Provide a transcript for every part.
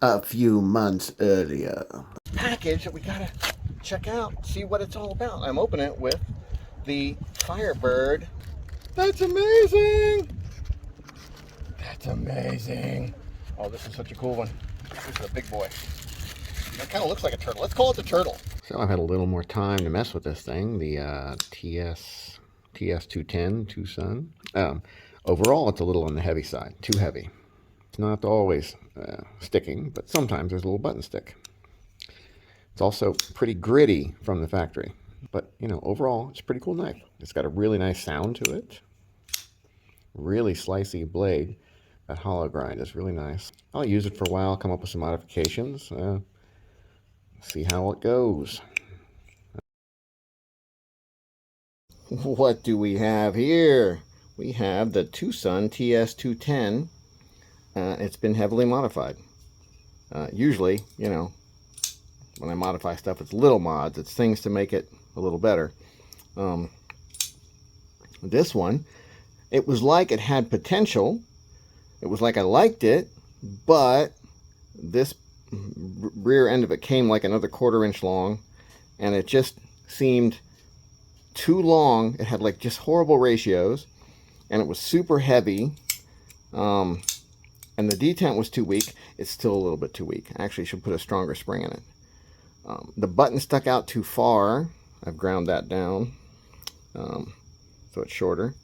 a few months earlier. Package that we gotta check out, see what it's all about. I'm opening it with the Firebird. That's amazing! That's amazing. Oh, this is such a cool one. This is a big boy. It kind of looks like a turtle. Let's call it the turtle. So I've had a little more time to mess with this thing, the TS210 Twosun. Overall, it's a little on the heavy side, too heavy. It's not always sticking, but sometimes there's a little button stick. It's also pretty gritty from the factory, but you know, overall, it's a pretty cool knife. It's got a really nice sound to it. Really slicey blade. That hollow grind is really nice. I'll use it for a while, come up with some modifications, see how it goes. What do we have here? We have the Twosun TS210. It's been heavily modified. Usually, you know, when I modify stuff, it's little mods. It's things to make it a little better. This one, it was like it had potential. It was like I liked it, but this rear end of it came like another 1/4 inch long, and it just seemed too long. It had like just horrible ratios, and it was super heavy, and the detent was too weak. It's still a little bit too weak. I actually should put a stronger spring in it. The button stuck out too far. I've ground that down, so it's shorter.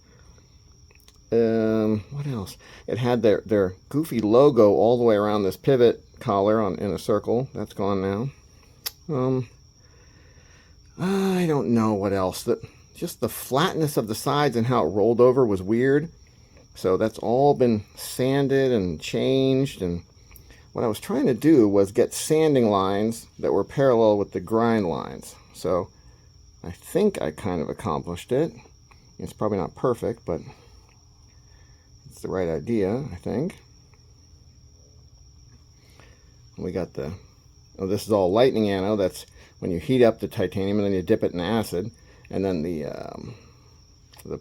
What else? It had their goofy logo all the way around this pivot collar in a circle. That's gone now. I don't know what else. Just the flatness of the sides and how it rolled over was weird. So that's all been sanded and changed. And what I was trying to do was get sanding lines that were parallel with the grind lines. So I think I kind of accomplished it. It's probably not perfect, but it's the right idea, I think. We got this is all lightning anode. That's when you heat up the titanium and then you dip it in acid. And then the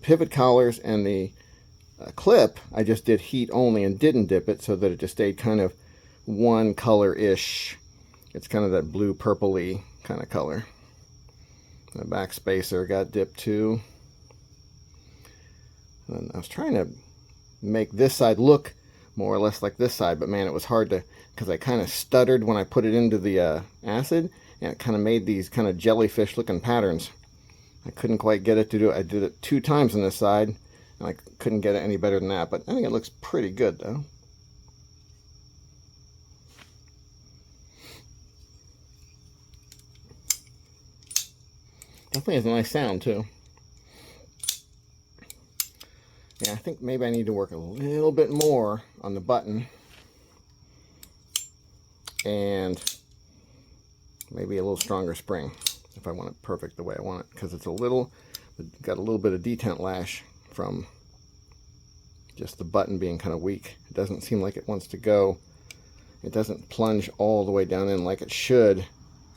pivot collars and the clip, I just did heat only and didn't dip it, so that it just stayed kind of one color-ish. It's kind of that blue purpley kind of color. The back spacer got dipped too. And I was trying to make this side look more or less like this side, but man, it was hard to, because I kind of stuttered when I put it into the acid, and it kind of made these kind of jellyfish looking patterns. I couldn't quite get it to do it. I did it 2 times on this side, and I couldn't get it any better than that, but I think it looks pretty good though. Definitely has a nice sound too. Yeah, I think maybe I need to work a little bit more on the button, and maybe a little stronger spring if I want it perfect the way I want it, because it's got a little bit of detent lash from just the button being kind of weak. It doesn't seem like it wants to go. It doesn't plunge all the way down in like it should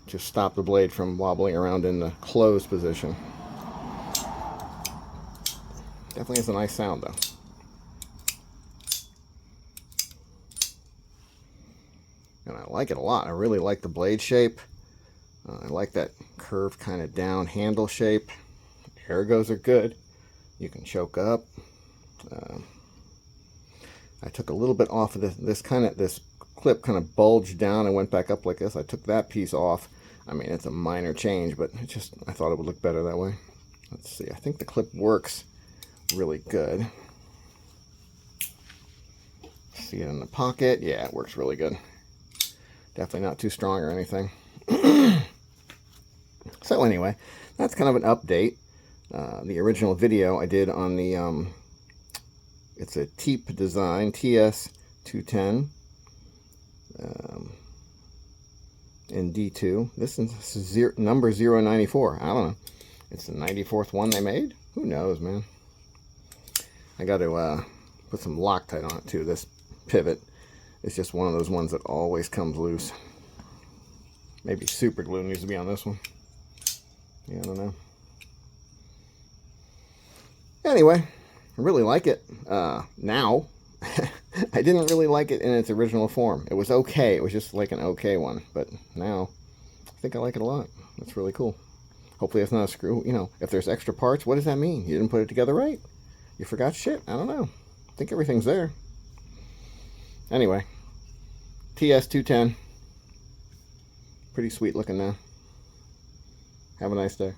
to stop the blade from wobbling around in the closed position. Definitely has a nice sound though. And I like it a lot. I really like the blade shape. I like that curved kind of down handle shape. Ergos are good. You can choke up. I took a little bit off of this clip kind of bulged down and went back up like this. I took that piece off. I mean, it's a minor change, but I thought it would look better that way. Let's see. I think the clip works really good. See it in the pocket. Yeah, it works really good. Definitely not too strong or anything. So anyway, that's kind of an update. The original video I did on the it's a Tepe design, TS210 in D2. This is number 094. I don't know. It's the 94th one they made. Who knows, man? I got to put some Loctite on it too. This pivot is just one of those ones that always comes loose. Maybe super glue needs to be on this one. Yeah, I don't know. Anyway, I really like it now. I didn't really like it in its original form. It was okay. It was just like an okay one. But now, I think I like it a lot. It's really cool. Hopefully it's not a screw. You know, if there's extra parts, what does that mean? You didn't put it together right? You forgot shit? I don't know. I think everything's there. Anyway, TS210. Pretty sweet looking now. Have a nice day.